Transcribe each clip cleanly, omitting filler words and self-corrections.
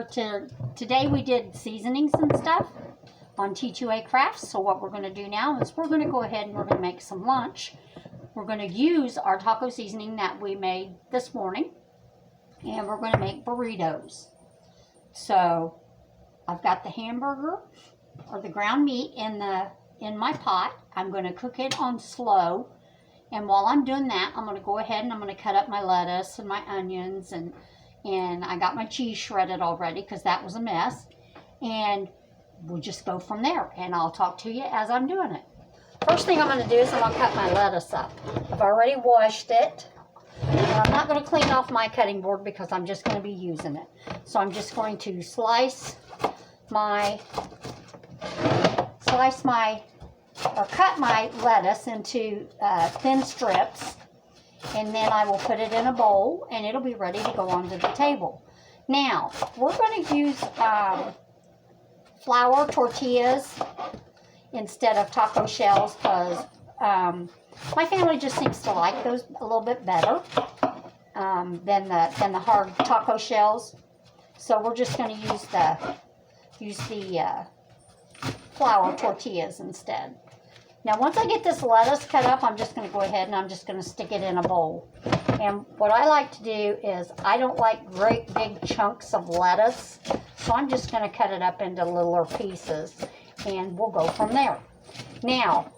Today we did seasonings and stuff on T2A Crafts. So what we're going to do now is we're going to go ahead and we're going to make some lunch. We're going to use our taco seasoning that we made this morning, and we're going to make burritos. So I've got the hamburger or the ground meat in my pot. I'm going to cook it on slow, and while I'm doing that, I'm going to go ahead and I'm going to cut up my lettuce and my onions, and I got my cheese shredded already because that was a mess, and we'll just go from there, and I'll talk to you as I'm doing it. First thing I'm going to do is I'm going to cut my lettuce up. I've already washed it. I'm not going to clean off my cutting board because I'm just going to be using it. So I'm just going to cut my lettuce into thin strips, and then I will put it in a bowl, and it'll be ready to go onto the table. Now, we're going to use flour tortillas instead of taco shells because my family just seems to like those a little bit better than the hard taco shells. So we're just going to use the flour tortillas instead. Now, once I get this lettuce cut up, I'm just going to go ahead and I'm just going to stick it in a bowl. And what I like to do is I don't like great big chunks of lettuce, so I'm just going to cut it up into littler pieces, and we'll go from there. Now,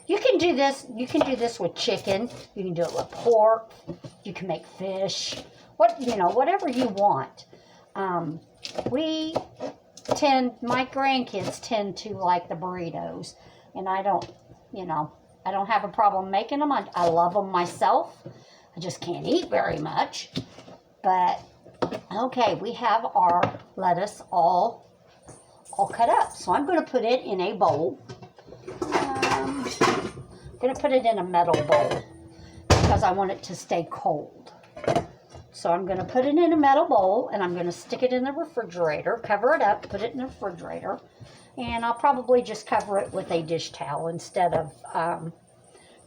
you can do this. You can do this with chicken. You can do it with pork. You can make fish. Whatever you want. My grandkids tend to like the burritos, and I don't have a problem making them. I love them myself. I just can't eat very much. But okay, we have our lettuce all cut up, so I'm going to put it in a bowl. I'm going to put it in a metal bowl because I want it to stay cold. So I'm going to put it in a metal bowl, and I'm going to stick it in the refrigerator, cover it up, put it in the refrigerator, and I'll probably just cover it with a dish towel instead of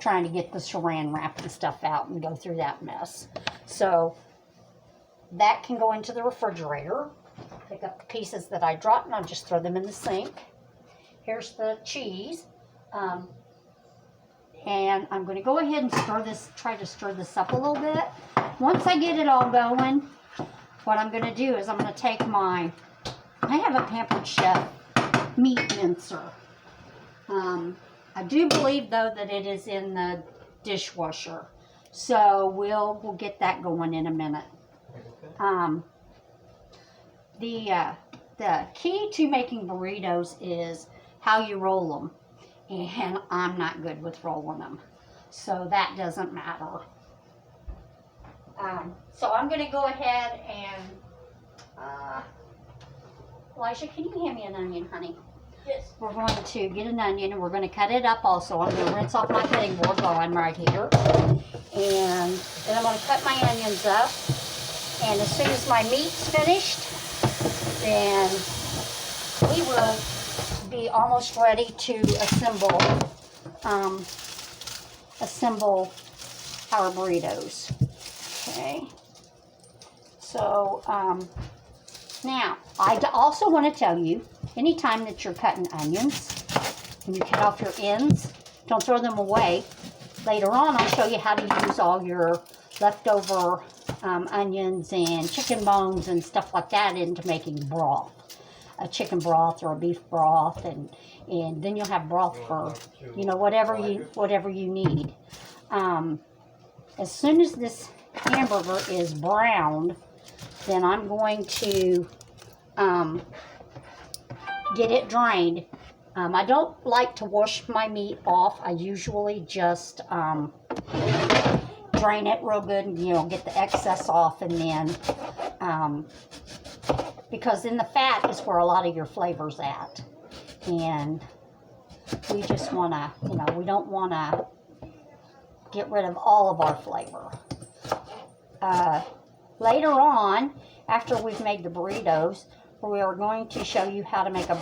trying to get the saran wrap and stuff out and go through that mess. So that can go into the refrigerator. Pick up the pieces that I dropped, and I'll just throw them in the sink. Here's the cheese. And I'm going to go ahead and try to stir this up a little bit. Once I get it all going, what I'm going to do is I'm going to take I have a Pampered Chef meat mincer. I do believe, though, that it is in the dishwasher. So we'll get that going in a minute. The key to making burritos is how you roll them. And I'm not good with rolling them, so that doesn't matter. So I'm going to go ahead and, Elijah, can you hand me an onion, honey? Yes. We're going to get an onion, and we're going to cut it up also. I'm going to rinse off my cutting board while I'm right here. And then I'm going to cut my onions up. And as soon as my meat's finished, then we will be almost ready to assemble our burritos. Okay. So now I also want to tell you, anytime that you're cutting onions, when you cut off your ends, don't throw them away. Later on, I'll show you how to use all your leftover onions and chicken bones and stuff like that into making broth. A chicken broth or a beef broth, and then you'll have broth for whatever you need. As soon as this hamburger is browned, then I'm going to get it drained. I don't like to wash my meat off. I usually just drain it real good and get the excess off, and then because in the fat is where a lot of your flavor's at, and we just want to, we don't want to get rid of all of our flavor. Later on, after we've made the burritos, we are going to show you how to make a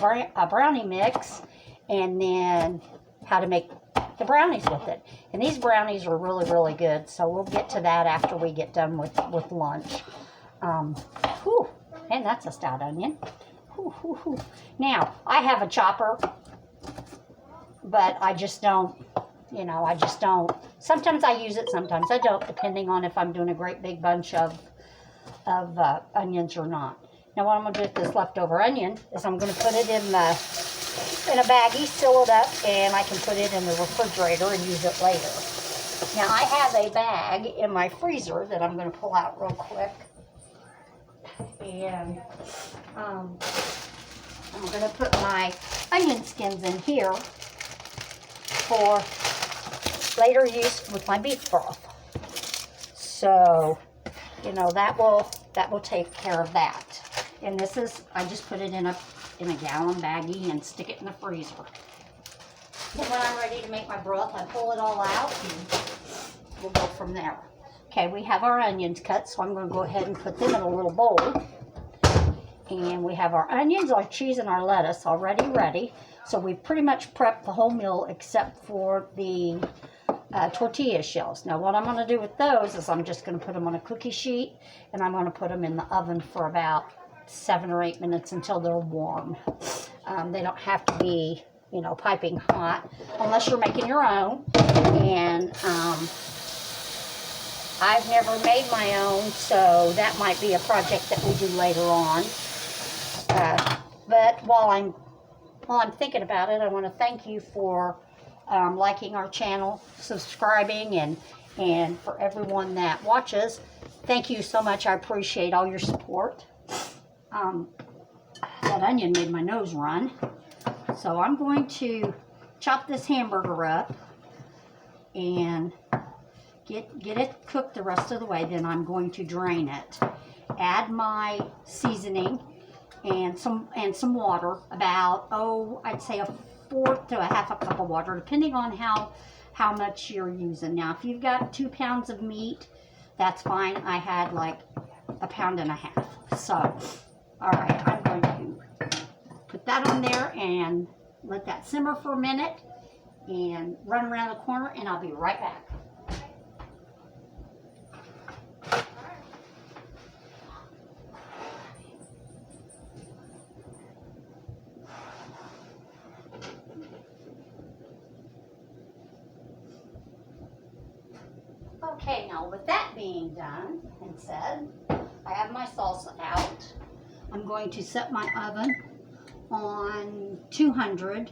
brownie mix, and then how to make the brownies with it. And these brownies are really, really good, so we'll get to that after we get done with lunch. Whew, and that's a stout onion. Whew, whew, whew. Now, I have a chopper, but I just don't, you know, I just don't. Sometimes I use it, sometimes I don't, depending on if I'm doing a great big bunch of onions or not. Now, what I'm going to do with this leftover onion is I'm going to put it in a baggie, seal it up, and I can put it in the refrigerator and use it later. Now, I have a bag in my freezer that I'm going to pull out real quick. And I'm going to put my onion skins in here for later use with my beef broth. So, you know, that will take care of that. And this is, I just put it in a gallon baggie and stick it in the freezer. Then when I'm ready to make my broth, I pull it all out and we'll go from there. Okay, we have our onions cut, so I'm going to go ahead and put them in a little bowl. And we have our onions, our cheese, and our lettuce already ready. So we've pretty much prepped the whole meal except for the tortilla shells. Now what I'm going to do with those is I'm just going to put them on a cookie sheet and I'm going to put them in the oven for about 7 or 8 minutes until they're warm. They don't have to be, you know, piping hot unless you're making your own. And I've never made my own, so that might be a project that we do later on. But while I'm thinking about it, I want to thank you for liking our channel, subscribing, and for everyone that watches. Thank you so much. I appreciate all your support. That onion made my nose run. So I'm going to chop this hamburger up and get it cooked the rest of the way. Then I'm going to drain it. Add my seasoning and some water, about, I'd say a 1/4 to a 1/2 cup of water, depending on how much you're using. Now, if you've got 2 pounds of meat, that's fine. I had like 1.5 pounds. So, all right, I'm going to put that on there and let that simmer for a minute and run around the corner, and I'll be right back. Okay, now with that being done and said, I have my salsa out. I'm going to set my oven on 200.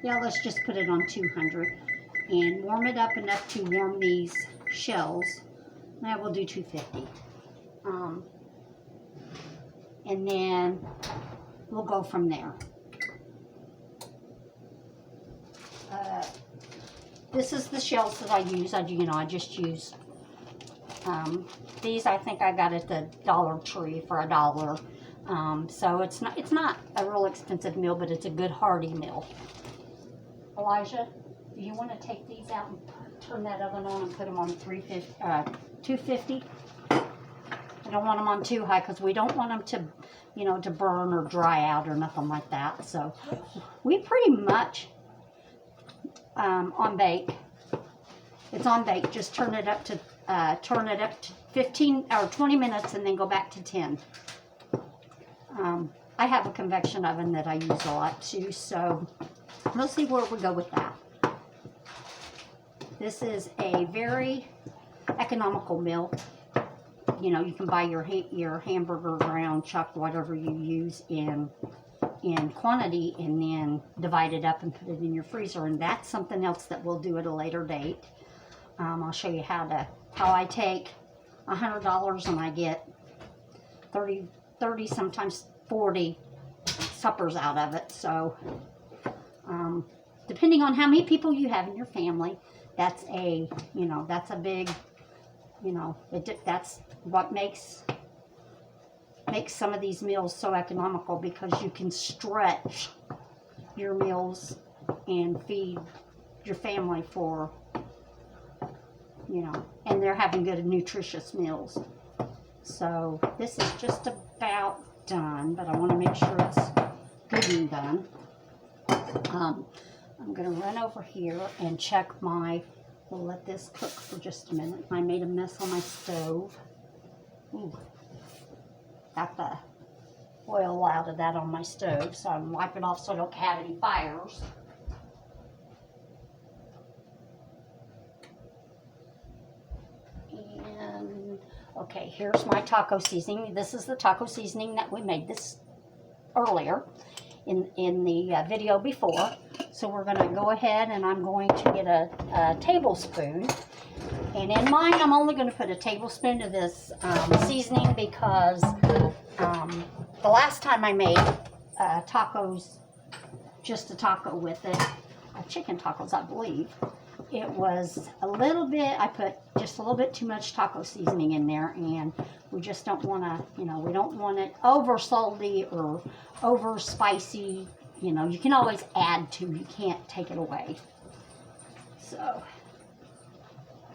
Yeah, let's just put it on 200 and warm it up enough to warm these shells. Now we'll do 250. And then we'll go from there. This is the shells that I use. I just use these. I think I got at the Dollar Tree for $1. So it's not a real expensive meal, but it's a good hearty meal. Elijah, do you want to take these out and turn that oven on and put them on 250? I don't want them on too high because we don't want them to, to burn or dry out or nothing like that. So we pretty much on bake. It's on bake. Just turn it up to 15 or 20 minutes and then go back to 10. I have a convection oven that I use a lot too, so we'll see where we go with that. This is a very economical meal. You can buy your hamburger, ground chuck, whatever you use in quantity, and then divide it up and put it in your freezer. And that's something else that we'll do at a later date. I'll show you how I take $100 and I get 30, sometimes 40 suppers out of it. So depending on how many people you have in your family, that's a big, that's what makes some of these meals so economical, because you can stretch your meals and feed your family for, and they're having good nutritious meals. So this is just about done, but I want to make sure it's good and done. I'm going to run over here and check we'll let this cook for just a minute. I made a mess on my stove. Ooh, got the oil out of that on my stove, so I'm wiping off so I don't have any fires. And okay, here's my taco seasoning. This is the taco seasoning that we made this earlier in the video before. So we're going to go ahead and I'm going to get a tablespoon. And in mine, I'm only going to put a tablespoon of this seasoning because the last time I made tacos, just a taco with it, chicken tacos, I believe, it was a little bit, I put just a little bit too much taco seasoning in there, and we just don't want to, you know, we don't want it over salty or over spicy. You know, you can always add to, you can't take it away. So,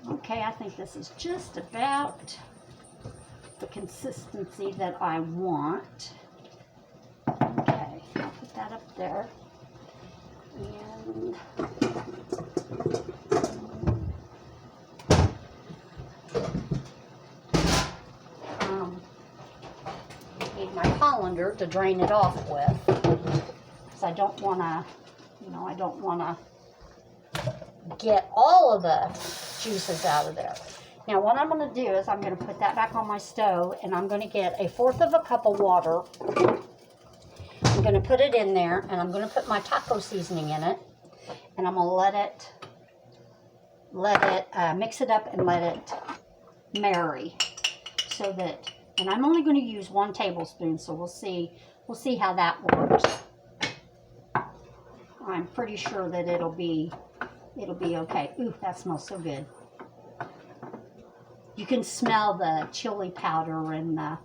okay, I think this is just about the consistency that I want. Okay, I'll put that up there. And need my colander to drain it off with, because I don't want to, you know, I don't want to get all of the juices out of there. Now what I'm going to do is I'm going to put that back on my stove, and I'm going to get 1/4 cup of water. I'm going to put it in there, and I'm going to put my taco seasoning in it, and I'm going to let it mix it up and let it marry, so that, and I'm only going to use 1 tablespoon, so we'll see how that works. I'm pretty sure that it'll be okay. Ooh, that smells so good. You can smell the chili powder and the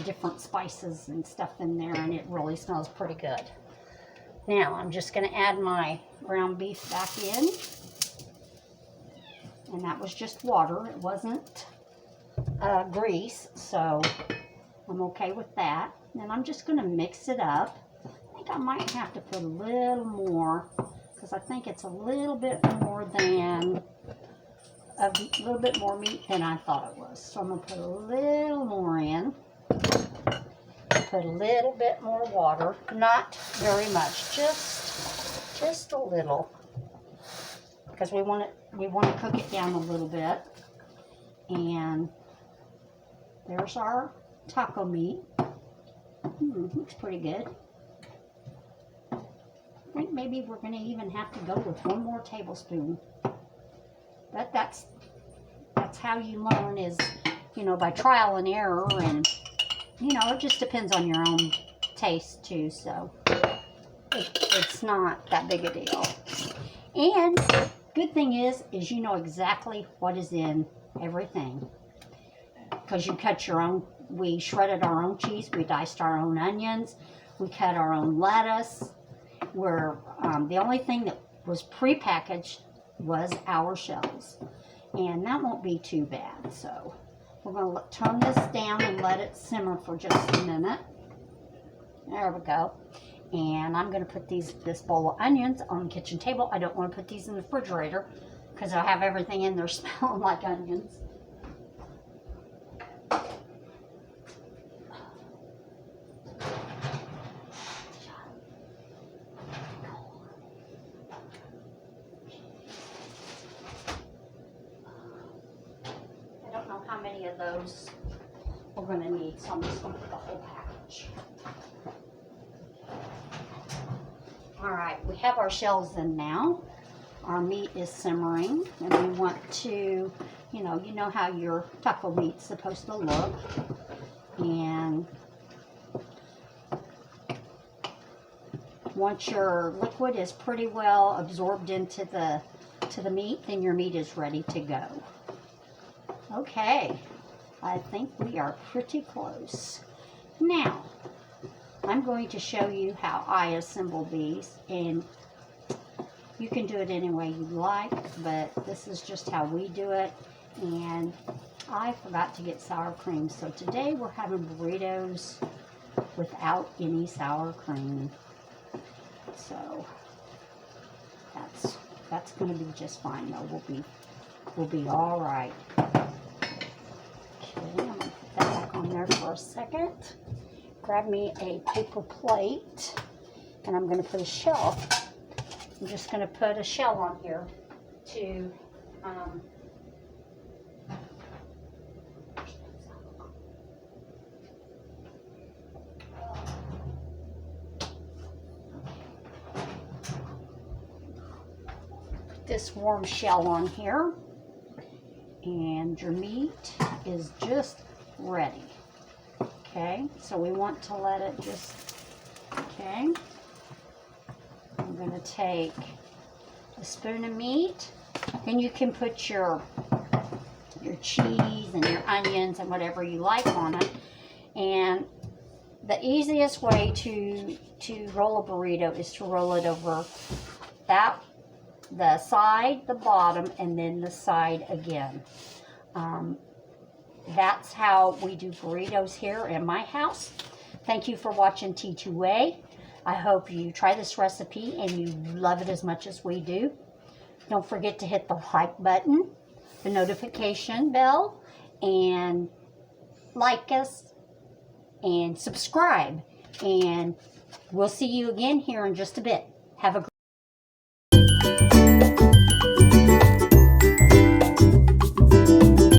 different spices and stuff in there, and it really smells pretty good. Now I'm just going to add my ground beef back in, and that was just water. It wasn't grease, so I'm okay with that. And I'm just going to mix it up. I think I might have to put a little more, because I think it's a little bit more meat than I thought it was. So I'm going to put a little more in. Put a little bit more water, not very much, just a little, because we want to cook it down a little bit. And there's our taco meat. Looks pretty good. I think maybe we're going to even have to go with 1 more tablespoon. But that's how you learn, is, you know, by trial and error, and, you know, it just depends on your own taste too, so it's not that big a deal. And good thing is you know exactly what is in everything, because you cut your own. We shredded our own cheese, we diced our own onions, we cut our own lettuce. The only thing that was pre-packaged was our shells, and that won't be too bad. So we're going to turn this down and let it simmer for just a minute. There we go. And I'm going to put this bowl of onions on the kitchen table. I don't want to put these in the refrigerator because I'll have everything in there smelling like onions. How many of those we're going to need, so I'm just going to put the whole package. Alright, we have our shells in now. Our meat is simmering, and we want to, you know how your taco meat's supposed to look. And once your liquid is pretty well absorbed into the meat, then your meat is ready to go. Okay, I think we are pretty close. Now, I'm going to show you how I assemble these, and you can do it any way you like, but this is just how we do it. And I forgot to get sour cream, so today we're having burritos without any sour cream. So that's going to be just fine, though. We'll be all right. I'm going to put that on there for a second. Grab me a paper plate, and I'm going to put a shell. I'm just going to put a shell on here to put this warm shell on here, and your meat is just ready. Okay, so we want to let it just, okay. I'm going to take a spoon of meat, and you can put your cheese and your onions and whatever you like on it. And the easiest way to roll a burrito is to roll it over the side, the bottom, and then the side again. That's how we do burritos here in my house. Thank you for watching T2A. I hope you try this recipe and you love it as much as we do. Don't forget to hit the like button, the notification bell, and like us and subscribe. And we'll see you again here in just a bit. Have a great